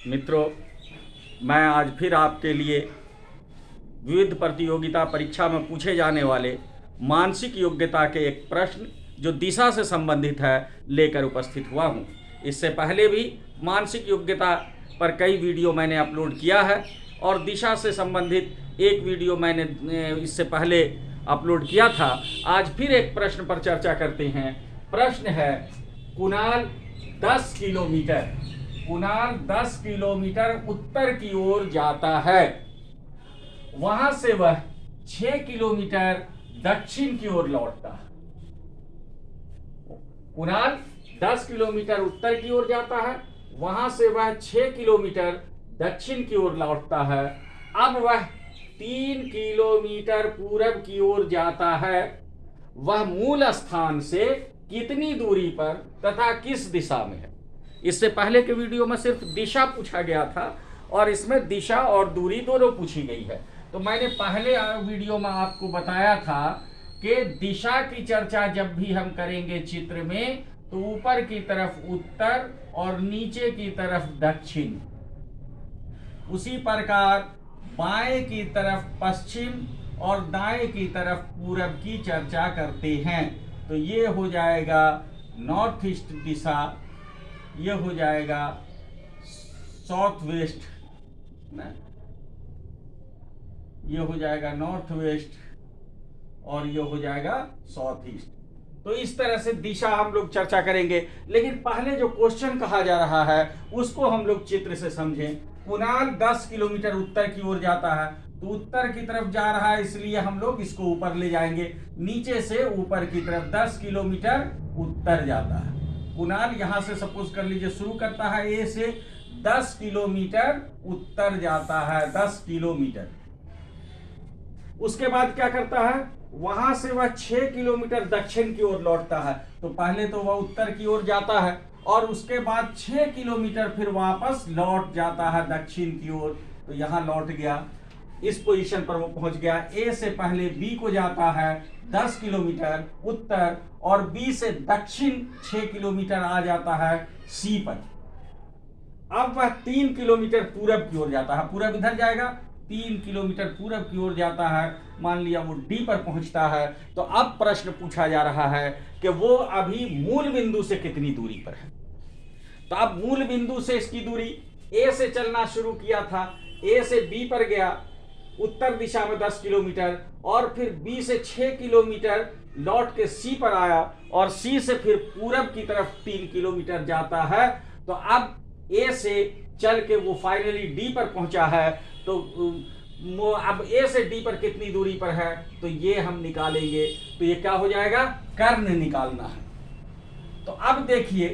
मित्रों, मैं आज फिर आपके लिए विविध प्रतियोगिता परीक्षा में पूछे जाने वाले मानसिक योग्यता के एक प्रश्न जो दिशा से संबंधित है लेकर उपस्थित हुआ हूँ। इससे पहले भी मानसिक योग्यता पर कई वीडियो मैंने अपलोड किया है और दिशा से संबंधित एक वीडियो मैंने इससे पहले अपलोड किया था। आज फिर एक प्रश्न पर चर्चा करते हैं। प्रश्न है, कुणाल 10 किलोमीटर उत्तर की ओर जाता है, वहां से वह 6 किलोमीटर दक्षिण की ओर लौटता है। कुणाल 10 किलोमीटर उत्तर की ओर जाता है, वहां से वह 6 किलोमीटर दक्षिण की ओर लौटता है। अब वह 3 किलोमीटर पूरब की ओर जाता है। वह मूल स्थान से कितनी दूरी पर तथा किस दिशा में है? इससे पहले के वीडियो में सिर्फ दिशा पूछा गया था और इसमें दिशा और दूरी दोनों पूछी गई है। तो मैंने पहले वीडियो में आपको बताया था कि दिशा की चर्चा जब भी हम करेंगे चित्र में, तो ऊपर की तरफ उत्तर और नीचे की तरफ दक्षिण, उसी प्रकार बाएं की तरफ पश्चिम और दाएं की तरफ पूरब की चर्चा करते हैं। तो ये हो जाएगा नॉर्थ ईस्ट दिशा, ये हो जाएगा साउथ वेस्ट, ये हो जाएगा नॉर्थ वेस्ट और ये हो जाएगा साउथ ईस्ट। तो इस तरह से दिशा हम लोग चर्चा करेंगे, लेकिन पहले जो क्वेश्चन कहा जा रहा है उसको हम लोग चित्र से समझें। कुणाल 10 किलोमीटर उत्तर की ओर जाता है, तो उत्तर की तरफ जा रहा है, इसलिए हम लोग इसको ऊपर ले जाएंगे। नीचे से ऊपर की तरफ 10 किलोमीटर उत्तर जाता है। कुणाल यहां से सपोज कर लीजिए शुरू करता है ए से, 10 किलोमीटर उत्तर जाता है, 10 किलोमीटर। उसके बाद क्या करता है, वहां से वह 6 किलोमीटर दक्षिण की ओर लौटता है। तो पहले तो वह उत्तर की ओर जाता है और उसके बाद 6 किलोमीटर फिर वापस लौट जाता है दक्षिण की ओर। तो यहां लौट गया, इस पोजीशन पर वो पहुंच गया। ए से पहले बी को जाता है 10 किलोमीटर उत्तर और बी से दक्षिण 6 किलोमीटर आ जाता है सी पर। अब वह 3 किलोमीटर पूरब की ओर जाता है, पूरब इधर जाएगा, 3 किलोमीटर पूरब की ओर जाता है। मान लिया वो डी पर पहुंचता है। तो अब प्रश्न पूछा जा रहा है कि वो अभी मूल बिंदु से कितनी दूरी पर है। तो अब मूल बिंदु से इसकी दूरी, ए से चलना शुरू किया था, ए से बी पर गया उत्तर दिशा में 10 किलोमीटर और फिर बी से 6 किलोमीटर लौट के सी पर आया और सी से फिर पूरब की तरफ 3 किलोमीटर जाता है। तो अब ए से चल के वो फाइनली डी पर पहुंचा है। तो अब ए से डी पर कितनी दूरी पर है, तो ये हम निकालेंगे। तो ये क्या हो जाएगा, कर्ण निकालना है। तो अब देखिए,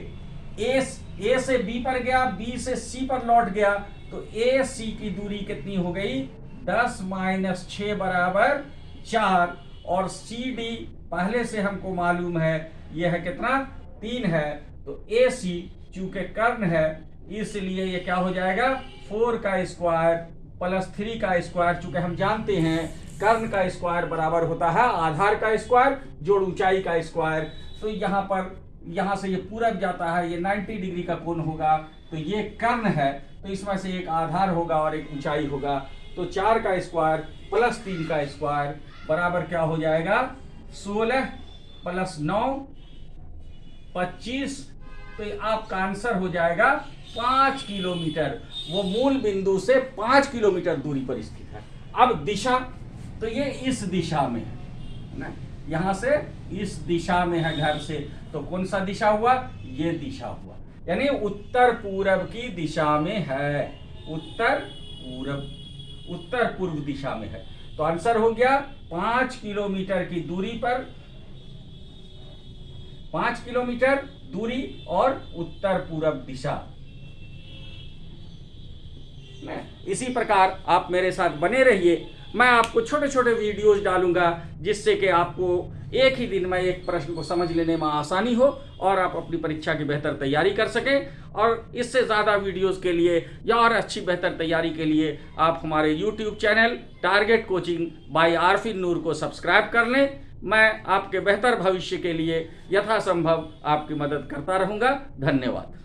ए से बी पर गया, बी से सी पर लौट गया, तो ए सी की दूरी कितनी हो गई, 10 - 6 बराबर 4। और सी डी पहले से हमको मालूम है यह है कितना, 3 है। तो ए सी चूंकि कर्ण है इसलिए ये क्या हो जाएगा, 4 का स्क्वायर प्लस 3 का स्क्वायर। चूंकि हम जानते हैं कर्ण का स्क्वायर बराबर होता है आधार का स्क्वायर जोड़ ऊंचाई का स्क्वायर। तो यहाँ पर, यहाँ से ये पूरब जाता है, ये 90 डिग्री का कोण होगा। तो ये कर्ण है, तो इसमें से एक आधार होगा और एक ऊंचाई होगा। तो 4 का स्क्वायर प्लस 3 का स्क्वायर बराबर क्या हो जाएगा, 16 प्लस 9 25। तो आपका आंसर हो जाएगा 5 किलोमीटर। वो मूल बिंदु से 5 किलोमीटर दूरी पर स्थित है। अब दिशा, तो ये इस दिशा में है ना, यहां से इस दिशा में है घर से। तो कौन सा दिशा हुआ, ये दिशा हुआ, यानी उत्तर पूरब की दिशा में है, उत्तर पूर्व दिशा में है। तो आंसर हो गया 5 किलोमीटर की दूरी पर, 5 किलोमीटर दूरी और उत्तर पूरब दिशा। इसी प्रकार आप मेरे साथ बने रहिए, मैं आपको छोटे छोटे वीडियोस डालूंगा जिससे कि आपको एक ही दिन में एक प्रश्न को समझ लेने में आसानी हो और आप अपनी परीक्षा की बेहतर तैयारी कर सकें। और इससे ज़्यादा वीडियोस के लिए या और अच्छी बेहतर तैयारी के लिए आप हमारे YouTube channel Target Coaching by Arfin Noor को सब्सक्राइब कर लें। मैं आपके बेहतर भविष्य के लिए यथासंभव आपकी मदद करता रहूँगा। धन्यवाद।